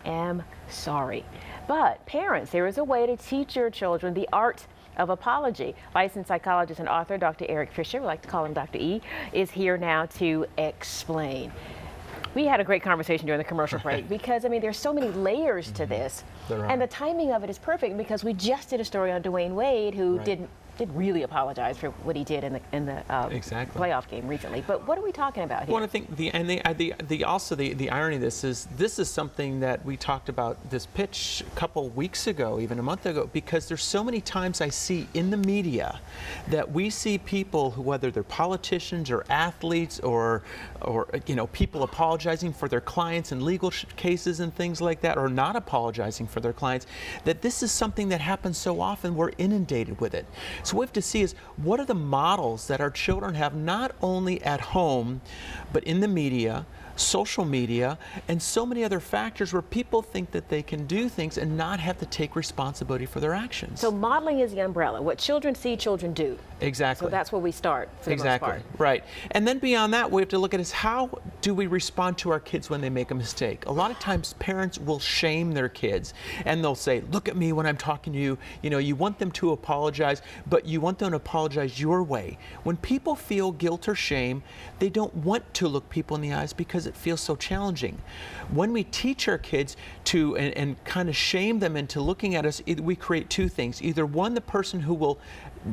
am sorry. But parents, there is a way to teach your children the art of apology. Licensed psychologist and author Dr. Erik Fisher, we like to call him Dr. E, is here now to explain. We had a great conversation during the commercial break because, I mean, there's so many layers to this. And the timing of it is perfect because we just did a story on Dwayne Wade, who didn't really apologize for what he did in the playoff game recently. But what are we talking about here? Well, I think the irony of this is something that we talked about this pitch a couple weeks ago, even a month ago, because there's so many times I see in the media that we see people who, whether they're politicians or athletes or people apologizing for their clients in legal cases and things like that, or not apologizing for their clients, that this is something that happens so often. We're inundated with it. So what we have to see is, what are the models that our children have, not only at home, but in the media, social media, and so many other factors where people think that they can do things and not have to take responsibility for their actions. So modeling is the umbrella. What children see, children do. Exactly. So that's where we start for the most part. Right. And then beyond that, we have to look at is, how do we respond to our kids when they make a mistake? A lot of times parents will shame their kids and they'll say, look at me when I'm talking to you. You know, you want them to apologize, but you want them to apologize your way. When people feel guilt or shame, they don't want to look people in the eyes because it feels so challenging. When we teach our kids to and kind of shame them into looking at us, we create two things. Either one, the person who will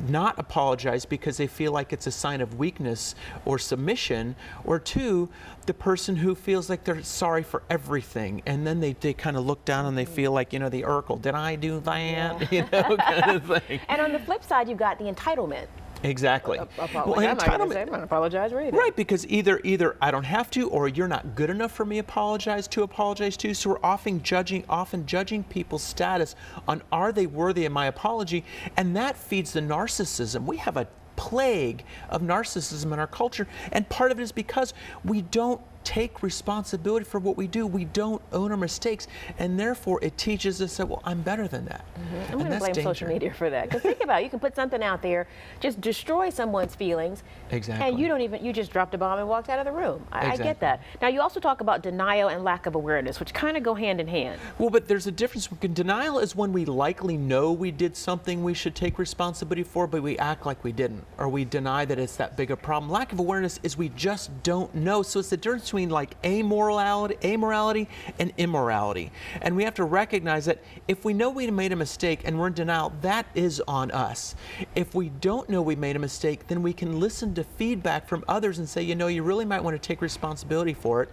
not apologize because they feel like it's a sign of weakness or submission, or two, the person who feels like they're sorry for everything, and then they kind of look down and they feel like, the Urkel, did I do that? Yeah. Kind of thing. And on the flip side, you've got the entitlement. Exactly. Well, I'm not going to apologize for anything. Right, because either I don't have to, or you're not good enough for me to apologize to. So we're often judging people's status on, are they worthy of my apology, and that feeds the narcissism. We have a plague of narcissism in our culture, and part of it is because we don't take responsibility for what we do. We don't own our mistakes, and therefore it teaches us that, well, I'm better than that. I'm going to blame social media for that, because think about it, you can put something out there, just destroy someone's feelings, and you just dropped a bomb and walked out of the room. I get that. Now, you also talk about denial and lack of awareness, which kind of go hand in hand. Well, but there's a difference. Denial is when we likely know we did something we should take responsibility for, but we act like we didn't, or we deny that it's that big a problem. Lack of awareness is we just don't know. So it's the difference between like amorality and immorality. And we have to recognize that if we know we made a mistake and we're in denial, that is on us. If we don't know we made a mistake, then we can listen to feedback from others and say, you really might want to take responsibility for it,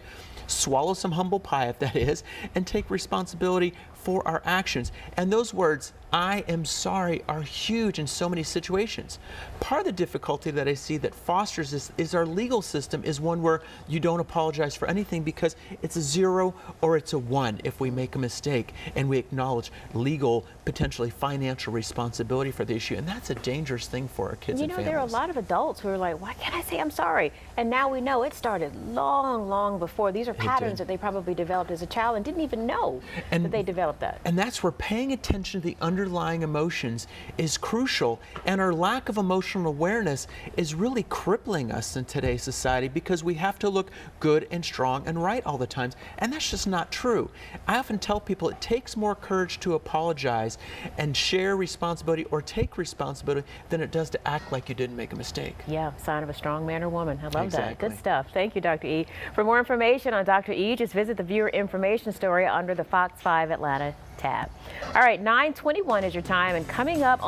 swallow some humble pie if that is, and take responsibility for our actions. And those words, I am sorry, are huge in so many situations. Part of the difficulty that I see that fosters this is our legal system is one where you don't apologize for anything because it's a 0 or it's a 1 if we make a mistake, and we acknowledge legal, potentially financial responsibility for the issue. And that's a dangerous thing for our kids and families. There are a lot of adults who are like, why can't I say I'm sorry? And now we know it started long, long before. These are patterns that they probably developed as a child and didn't even know that they developed that. And that's where paying attention to the underlying emotions is crucial, and our lack of emotional awareness is really crippling us in today's society because we have to look good and strong and right all the time, and that's just not true. I often tell people it takes more courage to apologize and share responsibility or take responsibility than it does to act like you didn't make a mistake. Yeah, sign of a strong man or woman. I love that. Good stuff. Thank you, Dr. E. For more information on Dr. E, just visit the viewer information story under the Fox 5 Atlanta tab. All right, 9:21 is your time, and coming up